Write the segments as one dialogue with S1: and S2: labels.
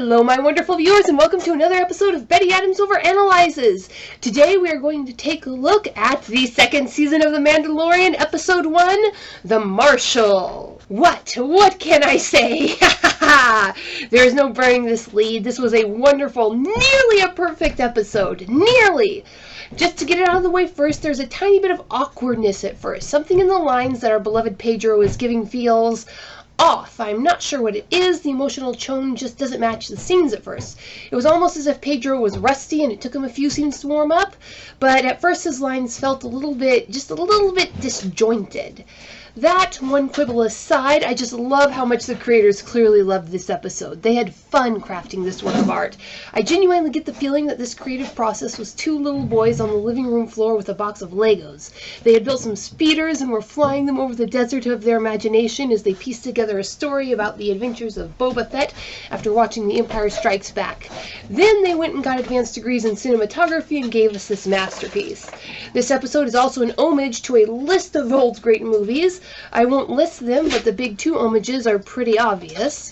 S1: Hello my wonderful viewers and welcome to another episode of Betty Adams Overanalyzes. Today we are going to take a look at the second season of The Mandalorian, episode 1, The Marshal. What can I say? There is no burying this lead. This was a wonderful, nearly a perfect episode. Nearly! Just to get it out of the way first, there's a tiny bit of awkwardness at first. Something in the lines that our beloved Pedro is giving feels off. I'm not sure what it is. The emotional tone just doesn't match the scenes at first. It was almost as if Pedro was rusty and it took him a few scenes to warm up, but at first his lines felt just a little bit disjointed. That one quibble aside, I just love how much the creators clearly loved this episode. They had fun crafting this work of art. I genuinely get the feeling that this creative process was two little boys on the living room floor with a box of Legos. They had built some speeders and were flying them over the desert of their imagination as they pieced together a story about the adventures of Boba Fett after watching The Empire Strikes Back. Then they went and got advanced degrees in cinematography and gave us this masterpiece. This episode is also an homage to a list of old great movies. I won't list them, but the big two homages are pretty obvious.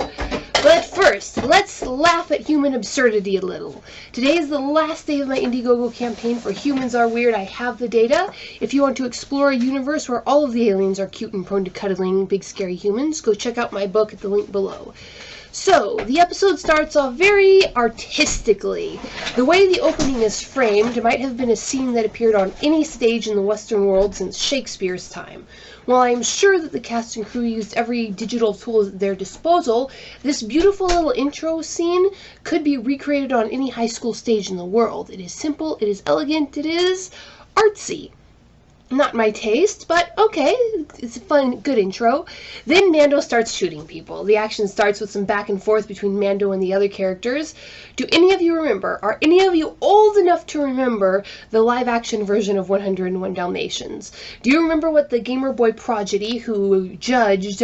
S1: But first, let's laugh at human absurdity a little. Today is the last day of my Indiegogo campaign for Humans Are Weird. I have the data. If you want to explore a universe where all of the aliens are cute and prone to cuddling big scary humans, go check out my book at the link below. So, the episode starts off very artistically. The way the opening is framed might have been a scene that appeared on any stage in the Western world since Shakespeare's time. While I am sure that the cast and crew used every digital tool at their disposal, this beautiful little intro scene could be recreated on any high school stage in the world. It is simple, it is elegant, it is artsy. Not my taste, but okay, it's a fun, good intro. Then Mando starts shooting people. The action starts with some back and forth between Mando and the other characters. Do any of you remember, are any of you old enough to remember the live-action version of 101 Dalmatians? Do you remember what the gamer boy prodigy who judged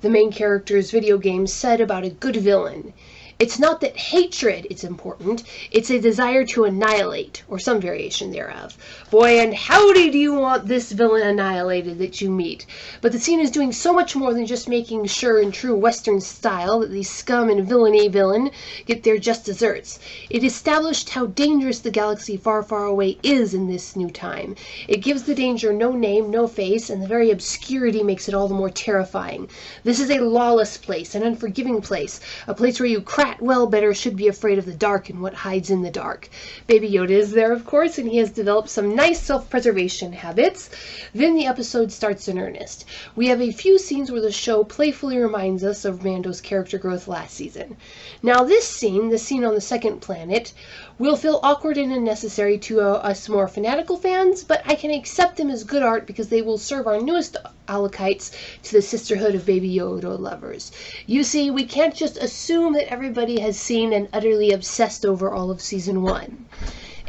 S1: the main character's video games said about a good villain? It's not that hatred is important, it's a desire to annihilate, or some variation thereof. Boy, and howdy do you want this villain annihilated that you meet. But the scene is doing so much more than just making sure in true Western style that the scum and villainy villain get their just desserts. It established how dangerous the galaxy far, far away is in this new time. It gives the danger no name, no face, and the very obscurity makes it all the more terrifying. This is a lawless place, an unforgiving place, a place where you well better should be afraid of the dark and what hides in the dark. Baby Yoda is there, of course, and he has developed some nice self-preservation habits. Then the episode starts in earnest. We have a few scenes where the show playfully reminds us of Mando's character growth last season. Now this scene, the scene on the second planet, will feel awkward and unnecessary to us more fanatical fans, but I can accept them as good art because they will serve our newest allokites to the sisterhood of Baby Yoda lovers. You see, we can't just assume that everybody has seen and utterly obsessed over all of Season 1.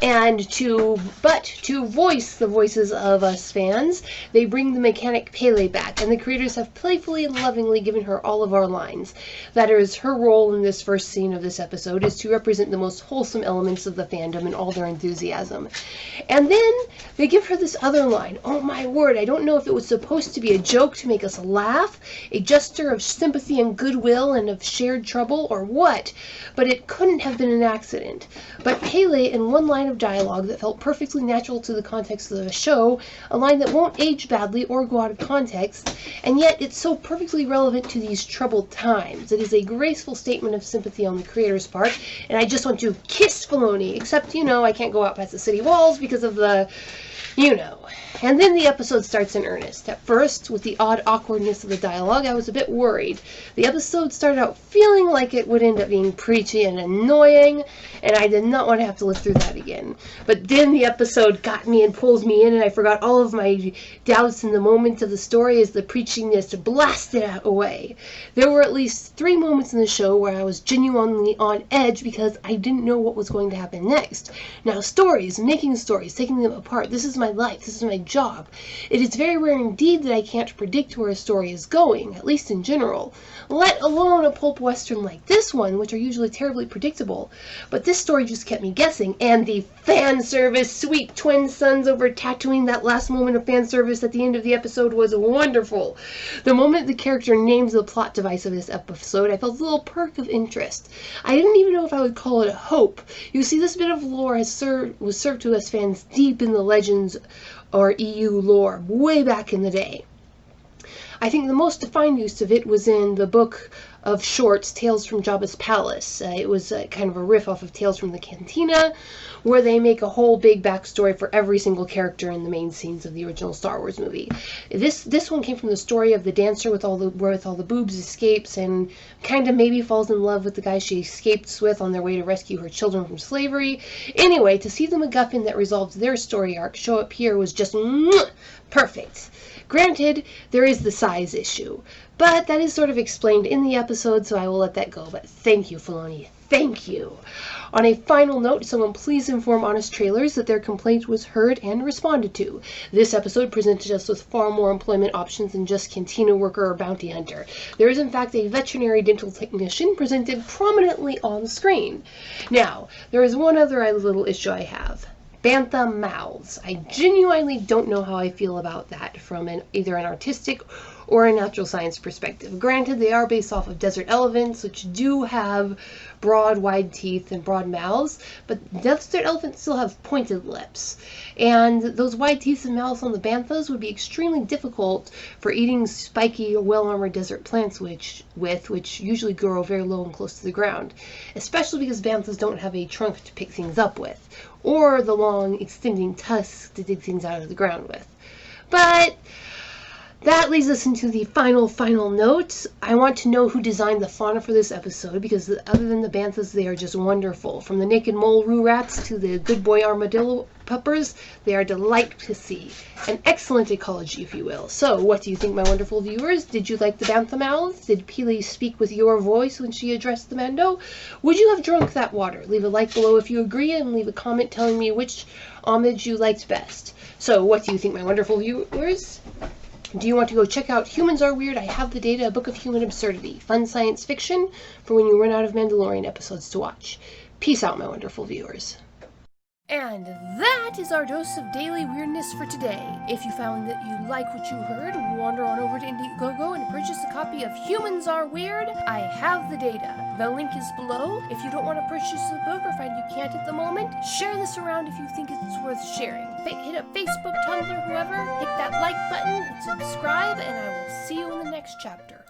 S1: And to voice the voices of us fans, they bring the mechanic Peli back, and the creators have playfully and lovingly given her all of our lines. That is, her role in this first scene of this episode is to represent the most wholesome elements of the fandom and all their enthusiasm. And then they give her this other line. Oh my word, I don't know if it was supposed to be a joke to make us laugh, a gesture of sympathy and goodwill and of shared trouble, or what, but it couldn't have been an accident. But Peli, in one line of dialogue that felt perfectly natural to the context of the show, a line that won't age badly or go out of context, and yet it's so perfectly relevant to these troubled times. It is a graceful statement of sympathy on the creator's part, and I just want to kiss Filoni, except, I can't go out past the city walls because of the, And then the episode starts in earnest. At first, with the odd awkwardness of the dialogue, I was a bit worried. The episode started out feeling like it would end up being preachy and annoying, and I did not want to have to live through that again. But then the episode got me and pulls me in, and I forgot all of my doubts in the moment of the story as the preachiness blasted away. There were at least 3 moments in the show where I was genuinely on edge because I didn't know what was going to happen next. Now, stories, making stories, taking them apart, this is my my life. This is my job. It is very rare indeed that I can't predict where a story is going, at least in general, let alone a pulp western like this one, which are usually terribly predictable. But this story just kept me guessing, and the fan service, sweet twin sons over Tatooine, that last moment of fan service at the end of the episode was wonderful. The moment the character named the plot device of this episode, I felt a little perk of interest. I didn't even know if I would call it a hope. You see, this bit of lore was served to us fans deep in the Legends or EU lore, way back in the day. I think the most defined use of it was in the book of shorts, Tales from Jabba's Palace. It was kind of a riff off of Tales from the Cantina, where they make a whole big backstory for every single character in the main scenes of the original Star Wars movie. This one came from the story of the dancer with all the boobs escapes and kind of maybe falls in love with the guy she escapes with on their way to rescue her children from slavery. Anyway, to see the MacGuffin that resolved their story arc show up here was just perfect. Granted, there is the size issue, but that is sort of explained in the episode, so I will let that go. But thank you, Filoni. Thank you. On a final note, someone please inform Honest Trailers that their complaint was heard and responded to. This episode presented us with far more employment options than just cantina worker or bounty hunter. There is in fact a veterinary dental technician presented prominently on screen. Now, there is one other little issue I have. Bantha mouths. I genuinely don't know how I feel about that from either an artistic or a natural science perspective. Granted, they are based off of desert elephants, which do have broad, wide teeth and broad mouths, but desert elephants still have pointed lips. And those wide teeth and mouths on the banthas would be extremely difficult for eating spiky or well-armored desert plants which usually grow very low and close to the ground, especially because banthas don't have a trunk to pick things up with, or the long extending tusks to dig things out of the ground with. But that leads us into the final note. I want to know who designed the fauna for this episode, because other than the banthas, they are just wonderful. From the naked mole roo rats to the good boy armadillo puppers, they are a delight to see. An excellent ecology, if you will. So, what do you think, my wonderful viewers? Did you like the bantha mouths? Did Peli speak with your voice when she addressed the Mando? Would you have drunk that water? Leave a like below if you agree, and leave a comment telling me which homage you liked best. So, what do you think, my wonderful viewers? Do you want to go check out Humans Are Weird? I Have the Data, a book of human absurdity. Fun science fiction for when you run out of Mandalorian episodes to watch. Peace out, my wonderful viewers. And that is our dose of daily weirdness for today. If you found that you like what you heard, wander on over to Indiegogo and purchase a copy of Humans Are Weird, I Have the Data. The link is below. If you don't want to purchase the book or find you can't at the moment, share this around if you think it's worth sharing. Hit up Facebook, Tumblr, whoever, hit that like button, hit subscribe, and I will see you in the next chapter.